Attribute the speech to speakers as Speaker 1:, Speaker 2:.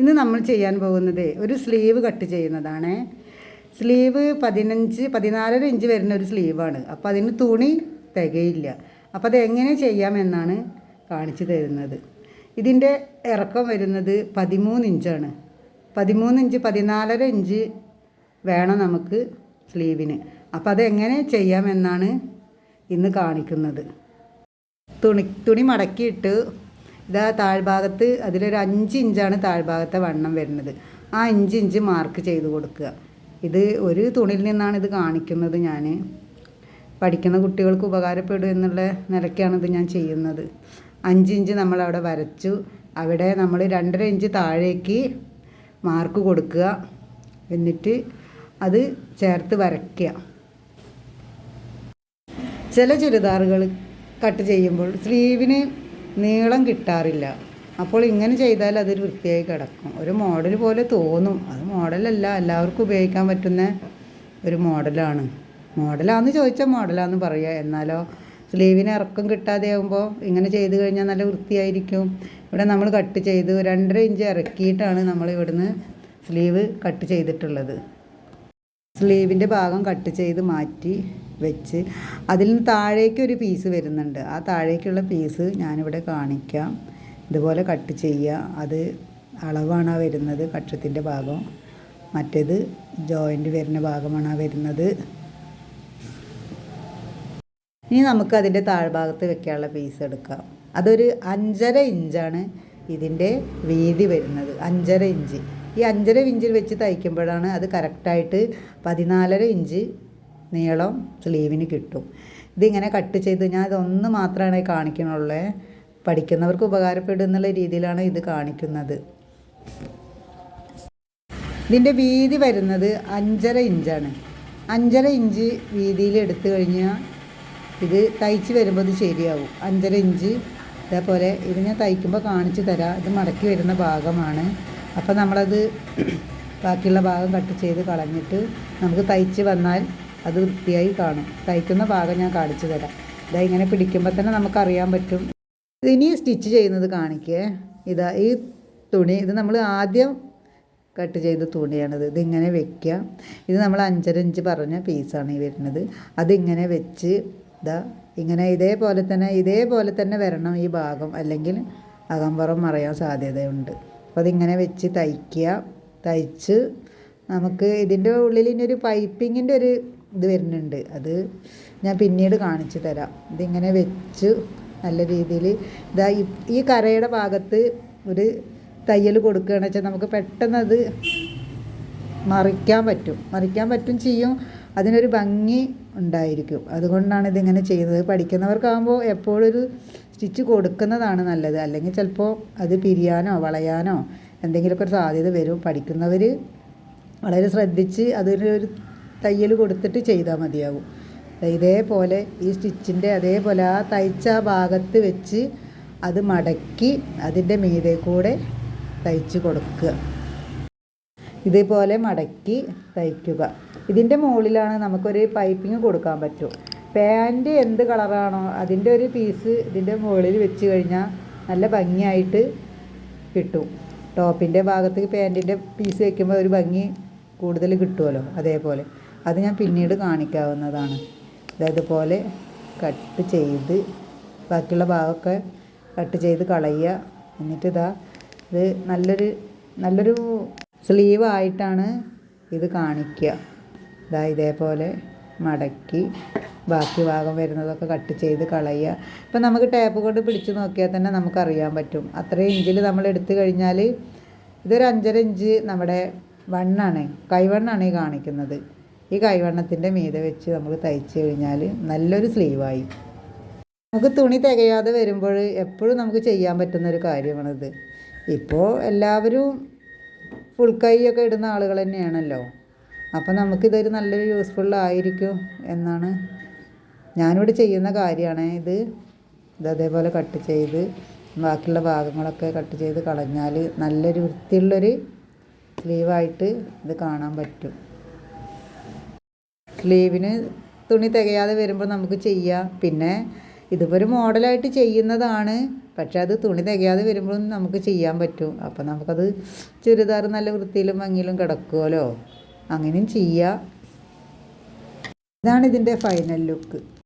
Speaker 1: ഇന്ന് നമ്മൾ ചെയ്യാൻ പോകുന്നത് ഒരു സ്ലീവ് കട്ട് ചെയ്യുന്നതാണ്. സ്ലീവ് 14.5 ഇഞ്ച് വരുന്ന ഒരു സ്ലീവാണ്. അപ്പോൾ അതിന് തുണി തികയില്ല. അപ്പോൾ അത് എങ്ങനെ ചെയ്യാമെന്നാണ് കാണിച്ചു തരുന്നത്. ഇതിൻ്റെ ഇറക്കം വരുന്നത് 13 ഇഞ്ചാണ്. 13 ഇഞ്ച് 14.5 ഇഞ്ച് വേണം നമുക്ക് സ്ലീവിന്. അപ്പോൾ അതെങ്ങനെ ചെയ്യാമെന്നാണ് ഇന്ന് കാണിക്കുന്നത്. തുണി മടക്കിയിട്ട് ഇതാ താഴ്ഭാഗത്ത് അതിലൊരു 5 ഇഞ്ചാണ് താഴ്ഭാഗത്തെ വണ്ണം വരുന്നത്. ആ 5 ഇഞ്ച് മാർക്ക് ചെയ്ത് കൊടുക്കുക. ഇത് ഒരു തുണിയിൽ നിന്നാണ് ഇത് കാണിക്കുന്നത്. ഞാൻ പഠിക്കുന്ന കുട്ടികൾക്ക് ഉപകാരപ്പെടും എന്നുള്ള നിലയ്ക്കാണിത് ഞാൻ ചെയ്യുന്നത്. 5 ഇഞ്ച് നമ്മളവിടെ വരച്ചു. അവിടെ നമ്മൾ 2.5 ഇഞ്ച് താഴേക്ക് മാർക്ക് കൊടുക്കുക. എന്നിട്ട് അത് ചേർത്ത് വരയ്ക്കുക. ചില ചുരിദാറുകൾ കട്ട് ചെയ്യുമ്പോൾ സ്ലീവിന് നീളം കിട്ടാറില്ല. അപ്പോൾ ഇങ്ങനെ ചെയ്താൽ അതൊരു വൃത്തിയായി കിടക്കും. ഒരു മോഡൽ പോലെ തോന്നും. അത് മോഡലല്ല, എല്ലാവർക്കും ഉപയോഗിക്കാൻ പറ്റുന്ന ഒരു മോഡലാണ്. മോഡലാണെന്ന് ചോദിച്ചാൽ മോഡലാണെന്ന് പറയുക. എന്നാലോ സ്ലീവിന് ഇറക്കം കിട്ടാതെ ആകുമ്പോൾ ഇങ്ങനെ ചെയ്ത് കഴിഞ്ഞാൽ നല്ല വൃത്തിയായിരിക്കും. ഇവിടെ നമ്മൾ കട്ട് ചെയ്ത് 2.5 ഇഞ്ച് ഇറക്കിയിട്ടാണ് നമ്മൾ ഇവിടുന്ന് സ്ലീവ് കട്ട് ചെയ്തിട്ടുള്ളത്. സ്ലീവിൻ്റെ ഭാഗം കട്ട് ചെയ്ത് മാറ്റി വെച്ച് അതിൽ നിന്ന് താഴേക്ക് ഒരു പീസ് വരുന്നുണ്ട്. ആ താഴേക്കുള്ള പീസ് ഞാനിവിടെ കാണിക്കാം. ഇതുപോലെ കട്ട് ചെയ്യുക. അത് അളവാണ് ആ വരുന്നത്, കക്ഷത്തിൻ്റെ ഭാഗം. മറ്റേത് ജോയിൻ്റ് വരുന്ന ഭാഗമാണ് ആ വരുന്നത്. ഇനി നമുക്ക് അതിൻ്റെ താഴ്ഭാഗത്ത് വെക്കാനുള്ള പീസ് എടുക്കാം. അതൊരു 5.5 ഇഞ്ചാണ് ഇതിൻ്റെ വീതി വരുന്നത്. 5.5 ഇഞ്ച്. ഈ 5.5 ഇഞ്ചിൽ വെച്ച് തയ്ക്കുമ്പോഴാണ് അത് കറക്റ്റായിട്ട് 14.5 ഇഞ്ച് നീളം സ്ലീവിന് കിട്ടും. ഇതിങ്ങനെ കട്ട് ചെയ്ത് ഞാൻ ഇതൊന്ന് മാത്രമാണ് കാണിക്കുന്നുള്ളൂ. പഠിക്കുന്നവർക്ക് ഉപകാരപ്പെടും എന്നുള്ള രീതിയിലാണ് ഇത് കാണിക്കുന്നത്. ഇതിൻ്റെ വീതി വരുന്നത് 5.5 ഇഞ്ചാണ്. 5.5 ഇഞ്ച് വീതിയിൽ എടുത്തു കഴിഞ്ഞാൽ ഇത് തയ്ച്ച് വരുമ്പോൾ ഇത് ശരിയാവും. 5.5 ഇഞ്ച് ഇതേപോലെ ഇത് ഞാൻ തയ്ക്കുമ്പോൾ കാണിച്ചു തരാം. ഇത് മടക്കി വരുന്ന ഭാഗമാണ്. അപ്പോൾ നമ്മളത് ബാക്കിയുള്ള ഭാഗം കട്ട് ചെയ്ത് കളഞ്ഞിട്ട് നമുക്ക് തയ്ച്ച് വന്നാൽ അത് വൃത്തിയായി കാണും. തയ്ക്കുന്ന ഭാഗം ഞാൻ കാണിച്ചു തരാം. ഇതാ ഇങ്ങനെ പിടിക്കുമ്പോൾ തന്നെ നമുക്കറിയാൻ പറ്റും. ഇനി സ്റ്റിച്ച് ചെയ്യുന്നത് കാണിക്കേ. ഇതാ ഈ തുണി ഇത് നമ്മൾ ആദ്യം കട്ട് ചെയ്ത തുണിയാണിത്. ഇതിങ്ങനെ വെക്കുക. ഇത് നമ്മൾ 5.5 ഇഞ്ച് പറഞ്ഞ പീസാണ് ഈ വരുന്നത്. അതിങ്ങനെ വെച്ച് ഇതാ ഇങ്ങനെ ഇതേപോലെ തന്നെ വരണം ഈ ഭാഗം, അല്ലെങ്കിൽ അകമ്പുറം മറയാൻ സാധ്യതയുണ്ട്. അപ്പോൾ അതിങ്ങനെ വെച്ച് തയ്ക്കുക. തയ്ച്ച് നമുക്ക് ഇതിൻ്റെ ഉള്ളിൽ ഇനി ഒരു പൈപ്പിങ്ങിൻ്റെ ഒരു ഇത് വരുന്നുണ്ട്. അത് ഞാൻ പിന്നീട് കാണിച്ചു തരാം. ഇതിങ്ങനെ വെച്ച് നല്ല രീതിയിൽ ഇതാ ഈ കരയുടെ ഭാഗത്ത് ഒരു തയ്യൽ കൊടുക്കുകയാണെന്ന് വെച്ചാൽ നമുക്ക് പെട്ടെന്ന് അത് മറിക്കാൻ പറ്റും ചെയ്യും. അതിനൊരു ഭംഗി ഉണ്ടായിരിക്കും. അതുകൊണ്ടാണ് ഇതിങ്ങനെ ചെയ്യുന്നത്. പഠിക്കുന്നവർക്കാകുമ്പോൾ എപ്പോഴും ഒരു സ്റ്റിച്ച് കൊടുക്കുന്നതാണ് നല്ലത്. അല്ലെങ്കിൽ ചിലപ്പോൾ അത് പിരിയാനോ വളയാനോ എന്തെങ്കിലുമൊക്കെ ഒരു സാധ്യത വരും. പഠിക്കുന്നവർ വളരെ ശ്രദ്ധിച്ച് അതിനൊരു തയ്യൽ കൊടുത്തിട്ട് ചെയ്താൽ മതിയാകും. ഇതേപോലെ ഈ സ്റ്റിച്ചിൻ്റെ അതേപോലെ ആ തയ്ച്ച ഭാഗത്ത് വെച്ച് അത് മടക്കി അതിൻ്റെ മീതെ കൂടെ തയ്ച്ച് കൊടുക്കുക. ഇതേപോലെ മടക്കി തയ്ക്കുക. ഇതിൻ്റെ മുകളിലാണ് നമുക്കൊരു പൈപ്പിങ് കൊടുക്കാൻ പറ്റും. പാൻറ്റ് എന്ത് കളറാണോ അതിൻ്റെ ഒരു പീസ് ഇതിൻ്റെ മുകളിൽ വെച്ച് കഴിഞ്ഞാൽ നല്ല ഭംഗിയായിട്ട് കിട്ടും. ടോപ്പിൻ്റെ ഭാഗത്ത് പാൻറ്റിൻ്റെ പീസ് വയ്ക്കുമ്പോൾ ഒരു ഭംഗി കൂടുതൽ കിട്ടുമല്ലോ. അതേപോലെ അത് ഞാൻ പിന്നീട് കാണിക്കാവുന്നതാണ്. ഇതേപോലെ കട്ട് ചെയ്ത് ബാക്കിയുള്ള ഭാഗമൊക്കെ കട്ട് ചെയ്ത് കളയുക. എന്നിട്ട് ഇത് നല്ലൊരു സ്ലീവായിട്ടാണ് ഇത് കാണിക്കുക. ഇതേപോലെ മടക്കി ബാക്കി ഭാഗം വരുന്നതൊക്കെ കട്ട് ചെയ്ത് കളയുക. ഇപ്പം നമുക്ക് ടേപ്പ് കൊണ്ട് പിടിച്ച് നോക്കിയാൽ തന്നെ നമുക്കറിയാൻ പറ്റും. അത്രയും ഇഞ്ചിൽ നമ്മൾ എടുത്തു കഴിഞ്ഞാൽ ഇതൊരു 5.5 ഇഞ്ച് നമ്മുടെ വണ്ണാണ്, കൈവണ്ണാണ് ഈ കാണിക്കുന്നത്. ഈ കൈവണ്ണത്തിൻ്റെ മീതെ വെച്ച് നമുക്ക് തയ്ച്ച് കഴിഞ്ഞാൽ നല്ലൊരു സ്ലീവായി. നമുക്ക് തുണി തികയാതെ വരുമ്പോൾ എപ്പോഴും നമുക്ക് ചെയ്യാൻ പറ്റുന്നൊരു കാര്യമാണിത്. ഇപ്പോൾ എല്ലാവരും ഫുൾ കൈയൊക്കെ ഇടുന്ന ആളുകൾ തന്നെയാണല്ലോ. അപ്പോൾ നമുക്കിതൊരു നല്ലൊരു യൂസ്ഫുള്ളായിരിക്കും എന്നാണ് ഞാനിവിടെ ചെയ്യുന്ന കാര്യമാണ്. ഇത് അതേപോലെ കട്ട് ചെയ്ത് ബാക്കിയുള്ള ഭാഗങ്ങളൊക്കെ കട്ട് ചെയ്ത് കളഞ്ഞാൽ നല്ലൊരു വൃത്തിയുള്ളൊരു സ്ലീവായിട്ട് ഇത് കാണാൻ പറ്റും. സ്ലീവിന് തുണി തികയാതെ വരുമ്പോൾ നമുക്ക് ചെയ്യാം. പിന്നെ ഇതിപ്പോൾ ഒരു മോഡലായിട്ട് ചെയ്യുന്നതാണ്. പക്ഷെ അത് തുണി തികയാതെ വരുമ്പോഴും നമുക്ക് ചെയ്യാൻ പറ്റും. അപ്പോൾ നമുക്കത് ചുരിദാർ നല്ല വൃത്തിയിലും ഭംഗിയിലും കിടക്കുമല്ലോ, അങ്ങനെയും ചെയ്യാം. ഇതാണ് ഇതിൻ്റെ ഫൈനൽ ലുക്ക്.